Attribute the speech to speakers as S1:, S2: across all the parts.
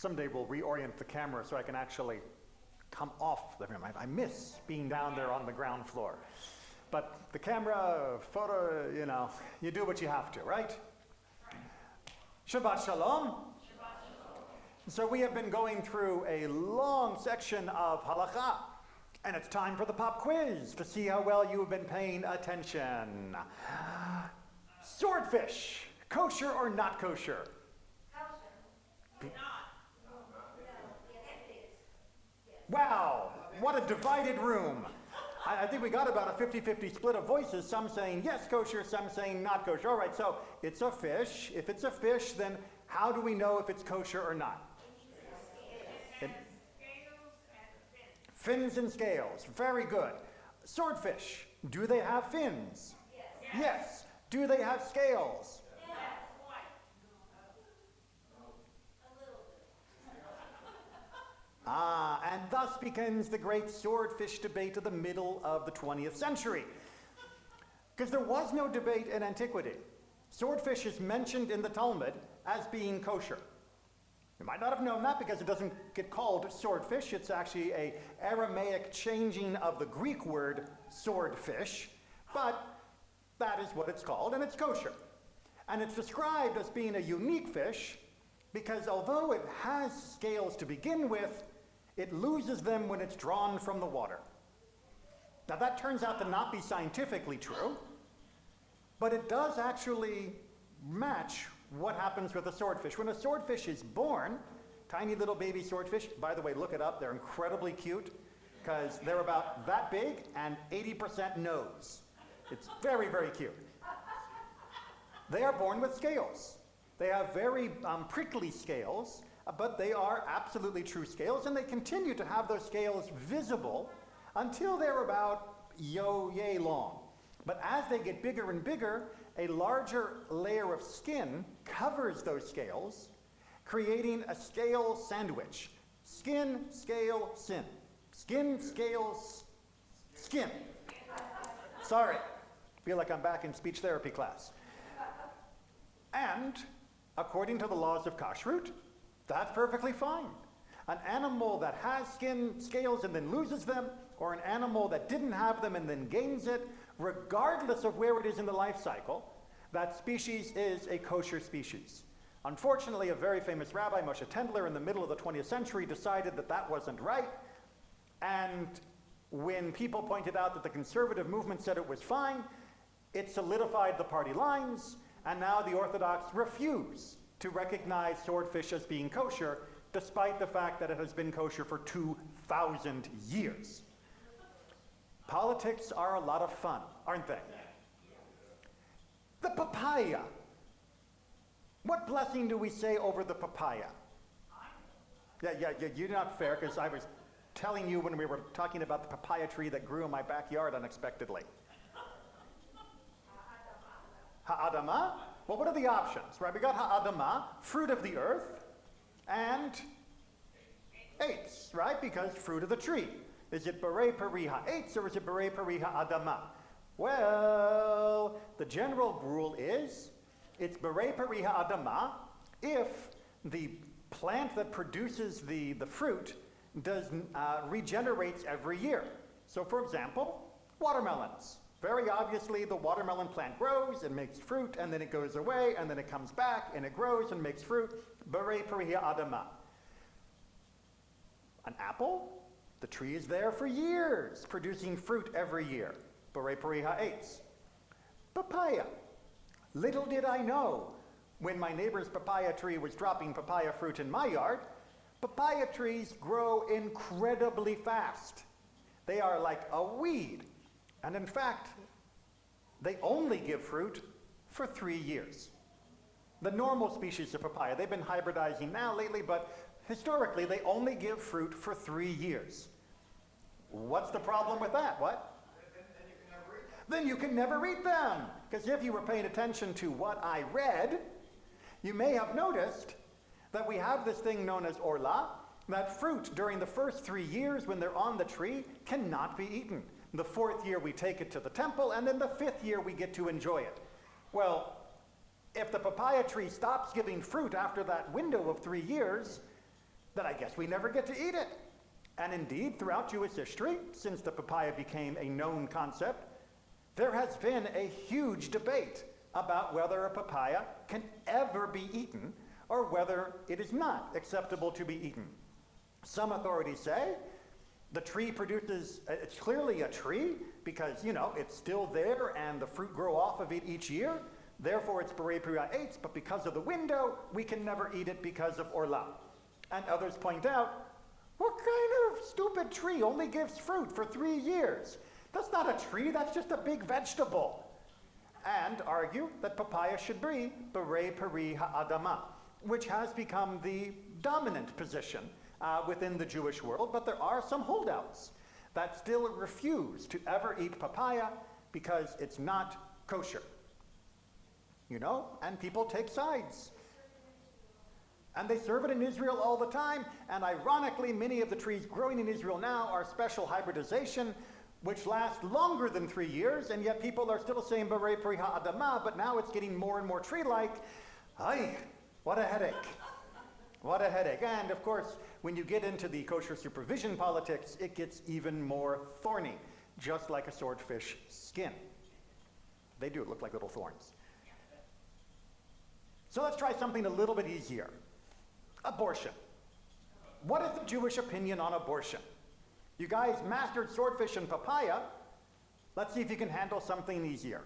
S1: Someday we'll reorient the camera so I can actually come off the room. I miss being down there on the ground floor. But the camera, photo, you do what you have to, right? Shabbat Shalom. So we have been going through a long section of halakha, and it's time for the pop quiz to see how well you have been paying attention. Swordfish, kosher or not kosher? Kosher. Wow, what a divided room. I think we got about a 50-50 split of voices, some saying yes kosher, some saying not kosher. All right, so it's a fish. If it's a fish, then how do we know if it's kosher or not? Fins and scales, very good. Swordfish, do they have fins? Yes. Do they have scales? And thus begins the great swordfish debate of the middle of the 20th century. Because there was no debate in antiquity. Swordfish is mentioned in the Talmud as being kosher. You might not have known that because it doesn't get called swordfish. It's actually an Aramaic changing of the Greek word swordfish, but that is what it's called, and it's kosher. And it's described as being a unique fish because although it has scales to begin with, it loses them when it's drawn from the water. Now that turns out to not be scientifically true, but it does actually match what happens with a swordfish. When a swordfish is born, tiny little baby swordfish, by the way, look it up, they're incredibly cute because they're about that big and 80% nose. It's very, very cute. They are born with scales. They have very prickly scales, but they are absolutely true scales, and they continue to have those scales visible until they're about yay long. But as they get bigger and bigger, a larger layer of skin covers those scales, creating a scale sandwich. Skin, scale, sin. Skin, scale, skin. Sorry, feel like I'm back in speech therapy class. And according to the laws of kashrut, that's perfectly fine. An animal that has skin, scales, and then loses them, or an animal that didn't have them and then gains it, regardless of where it is in the life cycle, that species is a kosher species. Unfortunately, a very famous rabbi, Moshe Tendler, in the middle of the 20th century decided that that wasn't right, and when people pointed out that the conservative movement said it was fine, it solidified the party lines, and now the Orthodox refuse to recognize swordfish as being kosher, despite the fact that it has been kosher for 2,000 years. Politics are a lot of fun, aren't they? The papaya. What blessing do we say over the papaya? Yeah, you're not fair, because I was telling you when we were talking about the papaya tree that grew in my backyard unexpectedly. Ha'adamah? Well, what are the options, right? We got ha'adamah, fruit of the earth, and eitz, right? Because fruit of the tree. Is it berei peri ha'etz or is it berei peri ha'adamah? Well, the general rule is it's berei peri ha'adamah if the plant that produces the fruit regenerates every year. So for example, watermelons. Very obviously, the watermelon plant grows and makes fruit, and then it goes away, and then it comes back, and it grows and makes fruit. Berei peri ha'adamah. An apple? The tree is there for years, producing fruit every year. Berei peri ha'etz. Papaya. Little did I know, when my neighbor's papaya tree was dropping papaya fruit in my yard, papaya trees grow incredibly fast. They are like a weed. And in fact, they only give fruit for 3 years. The normal species of papaya, they've been hybridizing now lately, but historically they only give fruit for 3 years. What's the problem with that? What? Then you can never eat them. Because if you were paying attention to what I read, you may have noticed that we have this thing known as orla, that fruit during the first 3 years when they're on the tree cannot be eaten. The 4th year we take it to the temple, and then the 5th year we get to enjoy it. Well, if the papaya tree stops giving fruit after that window of 3 years, then I guess we never get to eat it. And indeed, throughout Jewish history, since the papaya became a known concept, there has been a huge debate about whether a papaya can ever be eaten or whether it is not acceptable to be eaten. Some authorities say the tree produces, it's clearly a tree because, it's still there and the fruit grow off of it each year. Therefore, it's Berei Priya Eitz, but because of the window, we can never eat it because of Orla. And others point out, what kind of stupid tree only gives fruit for 3 years? That's not a tree, that's just a big vegetable. And argue that papaya should be Berei Peri Ha'adama, which has become the dominant position within the Jewish world, but there are some holdouts that still refuse to ever eat papaya because it's not kosher. And people take sides. And they serve it in Israel all the time, and ironically, many of the trees growing in Israel now are special hybridization, which lasts longer than 3 years, and yet people are still saying Berei Peri Ha'adama, but now it's getting more and more tree-like. Ay, what a headache. What a headache. And of course, when you get into the kosher supervision politics, it gets even more thorny, just like a swordfish skin. They do look like little thorns. So let's try something a little bit easier. Abortion. What is the Jewish opinion on abortion? You guys mastered swordfish and papaya. Let's see if you can handle something easier.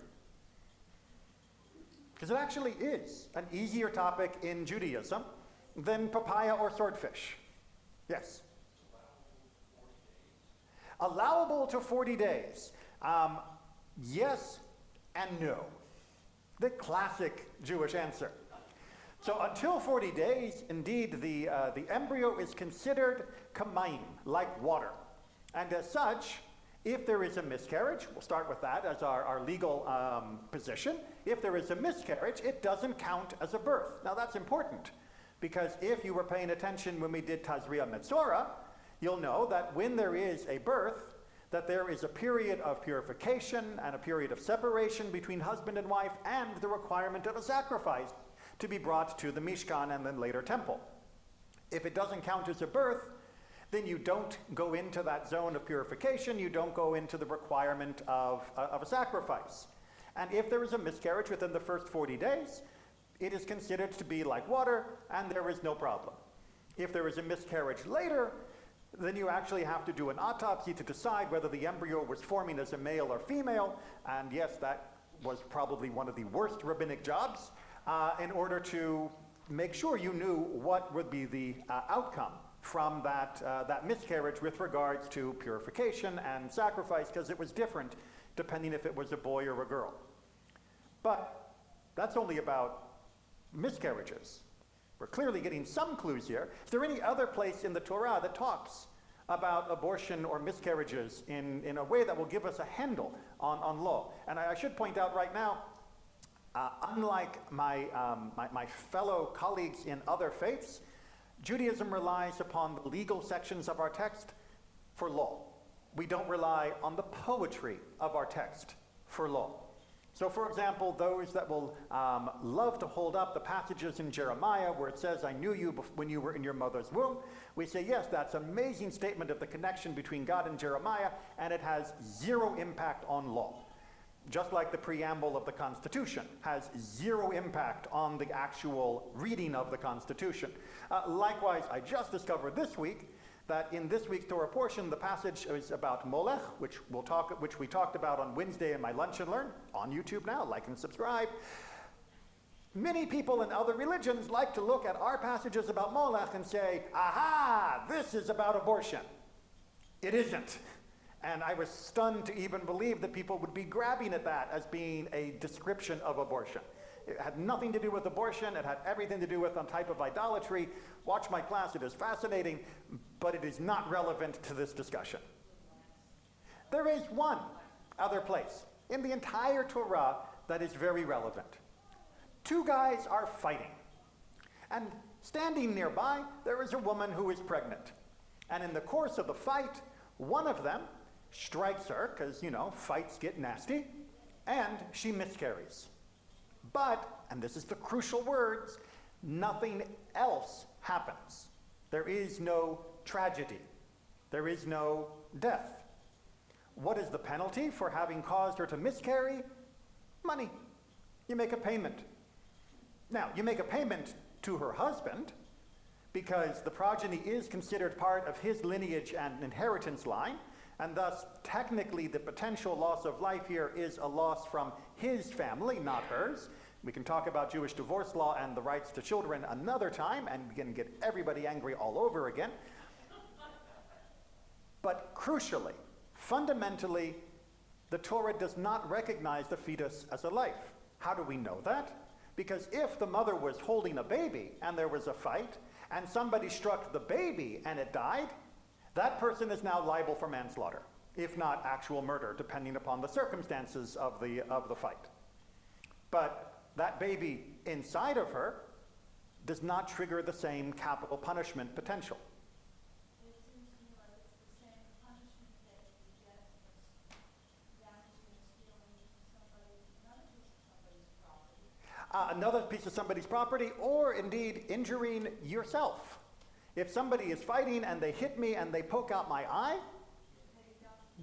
S1: Because it actually is an easier topic in Judaism than papaya or swordfish. Yes? Allowable to 40 days. Yes and no. The classic Jewish answer. So until 40 days, indeed, the embryo is considered kamayim, like water. And as such, if there is a miscarriage, we'll start with that as our legal position. If there is a miscarriage, it doesn't count as a birth. Now that's important, because if you were paying attention when we did Tazria Metzora, you'll know that when there is a birth, that there is a period of purification and a period of separation between husband and wife and the requirement of a sacrifice to be brought to the Mishkan and then later temple. If it doesn't count as a birth, then you don't go into that zone of purification, you don't go into the requirement of a sacrifice. And if there is a miscarriage within the first 40 days, it is considered to be like water, and there is no problem. If there is a miscarriage later, then you actually have to do an autopsy to decide whether the embryo was forming as a male or female, and yes, that was probably one of the worst rabbinic jobs, in order to make sure you knew what would be the outcome from that miscarriage with regards to purification and sacrifice, because it was different depending if it was a boy or a girl. But that's only about miscarriages. We're clearly getting some clues here. Is there any other place in the Torah that talks about abortion or miscarriages in a way that will give us a handle on law? And I should point out right now, unlike my fellow colleagues in other faiths, Judaism relies upon the legal sections of our text for law. We don't rely on the poetry of our text for law. So for example, those that will love to hold up the passages in Jeremiah where it says, I knew you when you were in your mother's womb, we say, yes, that's an amazing statement of the connection between God and Jeremiah, and it has zero impact on law. Just like the preamble of the Constitution has zero impact on the actual reading of the Constitution. Likewise, I just discovered this week that in this week's Torah portion, the passage is about Molech, which we talked about on Wednesday in my Lunch and Learn, on YouTube now, like and subscribe. Many people in other religions like to look at our passages about Molech and say, aha, this is about abortion. It isn't. And I was stunned to even believe that people would be grabbing at that as being a description of abortion. It had nothing to do with abortion. It had everything to do with some type of idolatry. Watch my class. It is fascinating, but it is not relevant to this discussion. There is one other place in the entire Torah that is very relevant. Two guys are fighting. And standing nearby, there is a woman who is pregnant. And in the course of the fight, one of them strikes her, because, fights get nasty, and she miscarries. But, and this is the crucial words, nothing else happens. There is no tragedy. There is no death. What is the penalty for having caused her to miscarry? Money. You make a payment. Now, you make a payment to her husband because the progeny is considered part of his lineage and inheritance line, and thus technically the potential loss of life here is a loss from his family, not hers. We can talk about Jewish divorce law and the rights to children another time, and we can get everybody angry all over again. But crucially, fundamentally, the Torah does not recognize the fetus as a life. How do we know that? Because if the mother was holding a baby and there was a fight, and somebody struck the baby and it died, that person is now liable for manslaughter, if not actual murder, depending upon the circumstances of the fight. But that baby inside of her does not trigger the same capital punishment potential.
S2: It seems to me like it's the same punishment that you get for damaging or stealing another piece of somebody's property.
S1: Another piece of somebody's property, or indeed injuring yourself. If somebody is fighting and they hit me and they poke out my eye,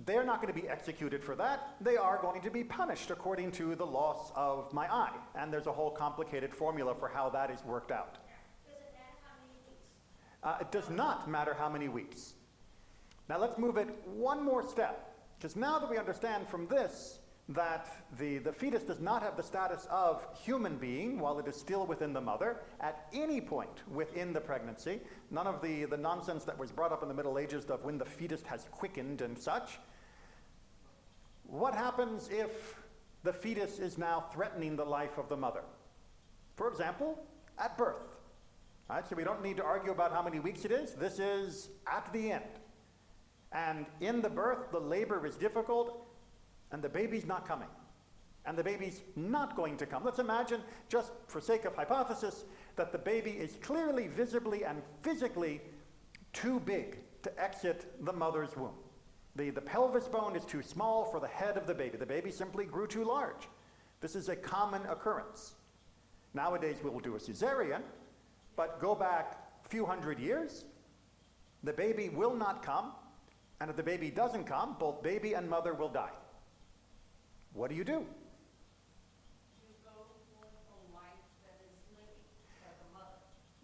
S1: they're not going to be executed for that. They are going to be punished according to the loss of my eye. And there's a whole complicated formula for how that is worked out.
S2: Does it matter how many weeks?
S1: It does not matter how many weeks. Now let's move it one more step, because now that we understand from this that the fetus does not have the status of human being while it is still within the mother at any point within the pregnancy, none of the nonsense that was brought up in the Middle Ages of when the fetus has quickened and such. What happens if the fetus is now threatening the life of the mother? For example, at birth. All right, so we don't need to argue about how many weeks it is. This is at the end. And in the birth, the labor is difficult, and the baby's not coming. And the baby's not going to come. Let's imagine, just for sake of hypothesis, that the baby is clearly, visibly, and physically too big to exit the mother's womb. The pelvis bone is too small for the head of the baby. The baby simply grew too large. This is a common occurrence. Nowadays, we'll do a cesarean, but go back a few hundred years, the baby will not come, and if the baby doesn't come, both baby and mother will die. What do?
S2: You go for the life that is living for the mother.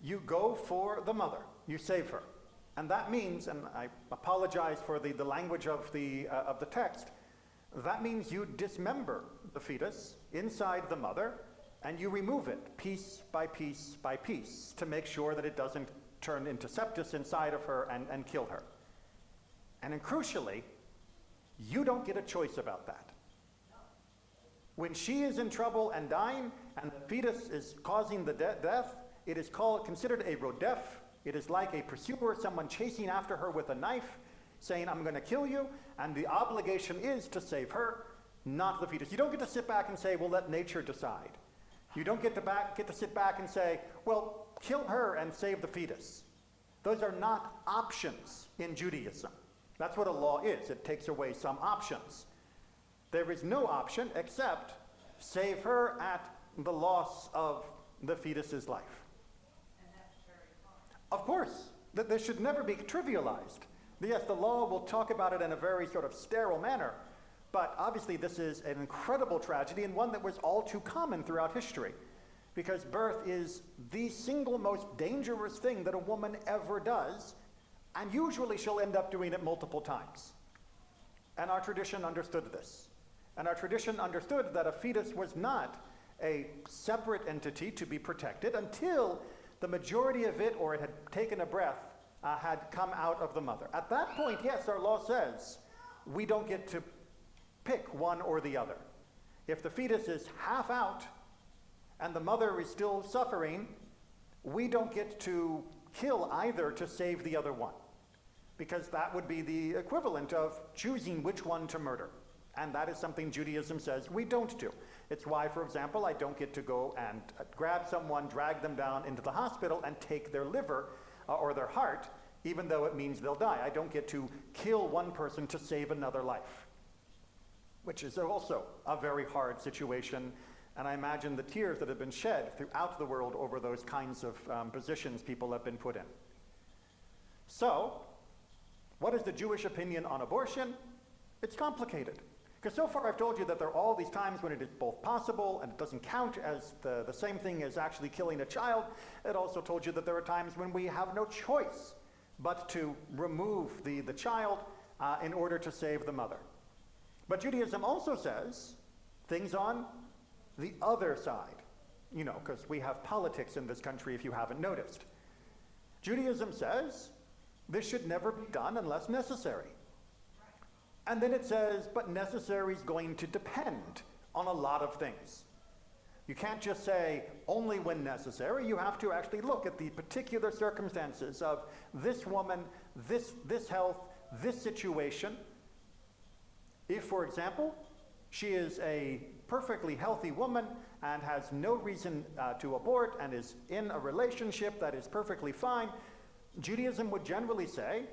S1: You go for the mother. You save her. And that means, and I apologize for the language of the text, that means you dismember the fetus inside the mother and you remove it piece by piece by piece to make sure that it doesn't turn into sepsis inside of her and kill her. And then crucially, you don't get a choice about that. When she is in trouble and dying, and the fetus is causing the death, it is considered a rodef. It is like a pursuer, someone chasing after her with a knife, saying, I'm going to kill you, and the obligation is to save her, not the fetus. You don't get to sit back and say, well, let nature decide. You don't get to sit back and say, well, kill her and save the fetus. Those are not options in Judaism. That's what a law is. It takes away some options. There is no option except save her at the loss of the fetus's life.
S2: And that's very hard.
S1: Of course, this should never be trivialized. Yes, the law will talk about it in a very sort of sterile manner, but obviously this is an incredible tragedy and one that was all too common throughout history, because birth is the single most dangerous thing that a woman ever does, and usually she'll end up doing it multiple times. And our tradition understood this. And our tradition understood that a fetus was not a separate entity to be protected until the majority of it, or it had taken a breath, had come out of the mother. At that point, yes, our law says we don't get to pick one or the other. If the fetus is half out and the mother is still suffering, we don't get to kill either to save the other one, because that would be the equivalent of choosing which one to murder. And that is something Judaism says we don't do. It's why, for example, I don't get to go and grab someone, drag them down into the hospital, and take their liver or their heart, even though it means they'll die. I don't get to kill one person to save another life, which is also a very hard situation. And I imagine the tears that have been shed throughout the world over those kinds of positions people have been put in. So, what is the Jewish opinion on abortion? It's complicated. Because so far I've told you that there are all these times when it is both possible and it doesn't count as the same thing as actually killing a child. It also told you that there are times when we have no choice but to remove the child in order to save the mother. But Judaism also says things on the other side, because we have politics in this country if you haven't noticed. Judaism says this should never be done unless necessary. And then it says, but necessary is going to depend on a lot of things. You can't just say only when necessary. You have to actually look at the particular circumstances of this woman, this health, this situation. If, for example, she is a perfectly healthy woman and has no reason to abort and is in a relationship that is perfectly fine, Judaism would generally say,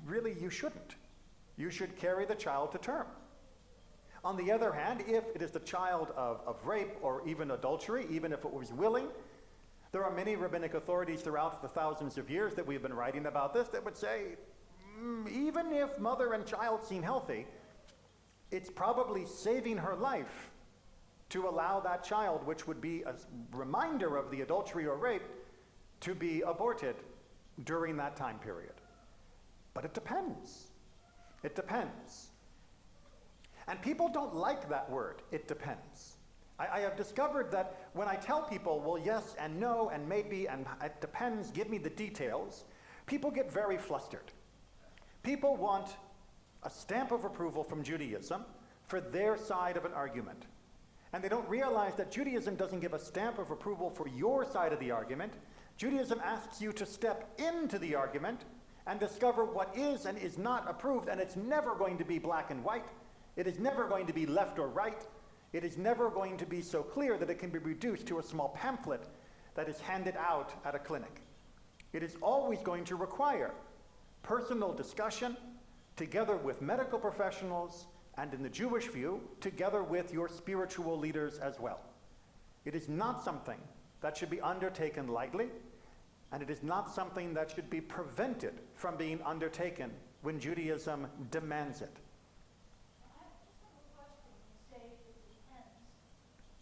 S1: really, you shouldn't. You should carry the child to term. On the other hand, if it is the child of rape or even adultery, even if it was willing, there are many rabbinic authorities throughout the thousands of years that we've been writing about this that would say, even if mother and child seem healthy, it's probably saving her life to allow that child, which would be a reminder of the adultery or rape, to be aborted during that time period. But it depends. It depends. And people don't like that word, it depends. I have discovered that when I tell people, well, yes and no and maybe and it depends, give me the details, people get very flustered. People want a stamp of approval from Judaism for their side of an argument. And they don't realize that Judaism doesn't give a stamp of approval for your side of the argument. Judaism asks you to step into the argument and discover what is and is not approved, and it's never going to be black and white. It is never going to be left or right. It is never going to be so clear that it can be reduced to a small pamphlet that is handed out at a clinic. It is always going to require personal discussion together with medical professionals and, in the Jewish view, together with your spiritual leaders as well. It is not something that should be undertaken lightly, and it is not something that should be prevented from being undertaken when Judaism demands it.
S2: I just have a question. You say it depends.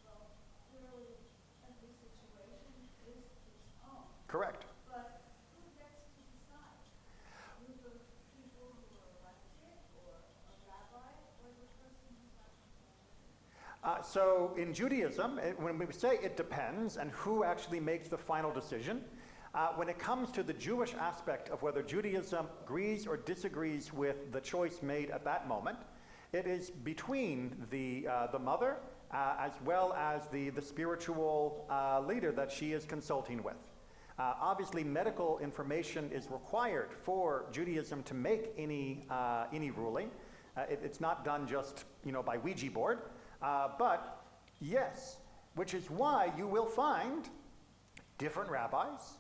S2: Well, clearly, every situation is its own.
S1: Correct.
S2: But who gets to decide? A group of people who are elected, or a rabbi, or the person who's not?
S1: So in Judaism, when we say it depends and who actually makes the final decision, when it comes to the Jewish aspect of whether Judaism agrees or disagrees with the choice made at that moment, it is between the mother as well as the spiritual leader that she is consulting with. Obviously, medical information is required for Judaism to make any ruling. It's not done just by Ouija board, but yes, which is why you will find different rabbis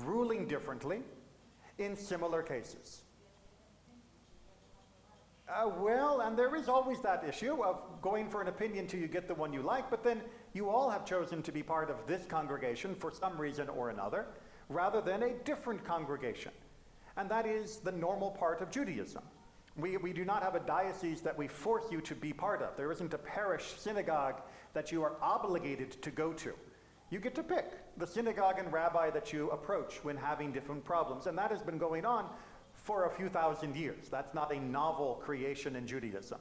S1: ruling differently in similar cases. Well, and there is always that issue of going for an opinion till you get the one you like, but then you all have chosen to be part of this congregation for some reason or another, rather than a different congregation. And that is the normal part of Judaism. We do not have a diocese that we force you to be part of. There isn't a parish synagogue that you are obligated to go to. You get to pick the synagogue and rabbi that you approach when having different problems. And that has been going on for a few thousand years. That's not a novel creation in Judaism.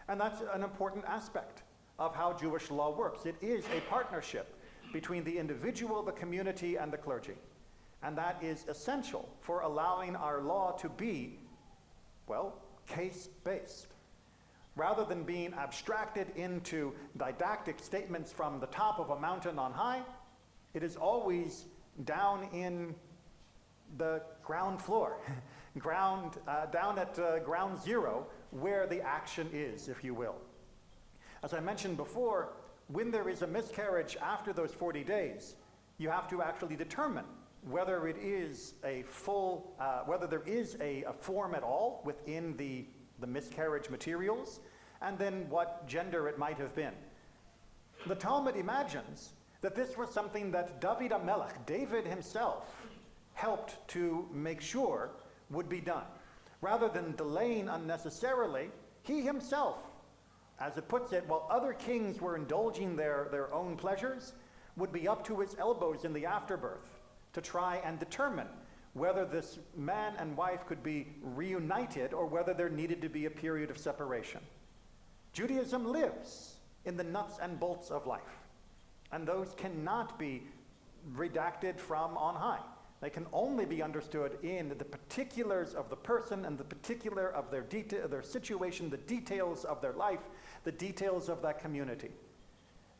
S1: And that's an important aspect of how Jewish law works. It is a partnership between the individual, the community, and the clergy. And that is essential for allowing our law to be, well, case-based. Rather than being abstracted into didactic statements from the top of a mountain on high, it is always down in the ground floor, down at ground zero, where the action is, if you will. As I mentioned before, when there is a miscarriage after those 40 days, you have to actually determine whether it is a full, whether there is a form at all within the miscarriage materials, and then what gender it might have been. The Talmud imagines that this was something that David HaMelech, David himself, helped to make sure would be done. Rather than delaying unnecessarily, he himself, as it puts it, while other kings were indulging their own pleasures, would be up to his elbows in the afterbirth to try and determine whether this man and wife could be reunited or whether there needed to be a period of separation. Judaism lives in the nuts and bolts of life, and those cannot be redacted from on high. They can only be understood in the particulars of the person and the particular of their situation, the details of their life, the details of that community.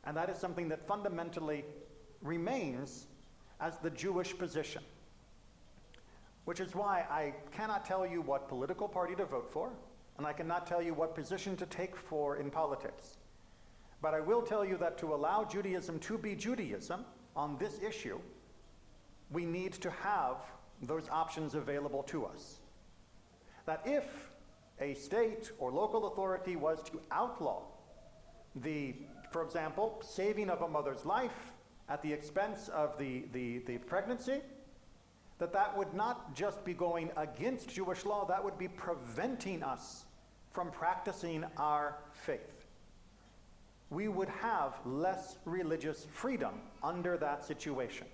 S1: And that is something that fundamentally remains as the Jewish position. Which is why I cannot tell you what political party to vote for, and I cannot tell you what position to take for in politics. But I will tell you that to allow Judaism to be Judaism on this issue, we need to have those options available to us. That if a state or local authority was to outlaw for example, saving of a mother's life at the expense of the pregnancy, that would not just be going against Jewish law, that would be preventing us from practicing our faith. We would have less religious freedom under that situation.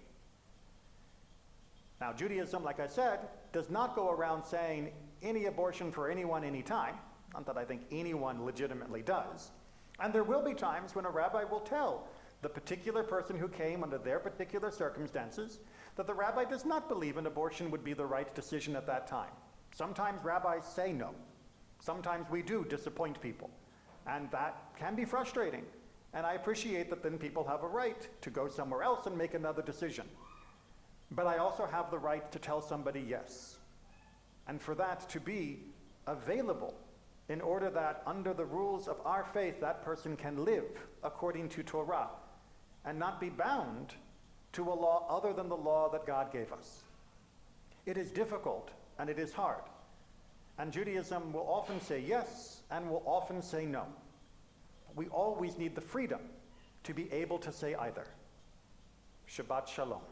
S1: Now, Judaism, like I said, does not go around saying any abortion for anyone, anytime. Not that I think anyone legitimately does. And there will be times when a rabbi will tell the particular person who came under their particular circumstances that the rabbi does not believe an abortion would be the right decision at that time. Sometimes rabbis say no. Sometimes we do disappoint people. And that can be frustrating. And I appreciate that then people have a right to go somewhere else and make another decision. But I also have the right to tell somebody yes. And for that to be available in order that under the rules of our faith, that person can live according to Torah and not be bound to a law other than the law that God gave us. It is difficult and it is hard. And Judaism will often say yes and will often say no. We always need the freedom to be able to say either. Shabbat Shalom.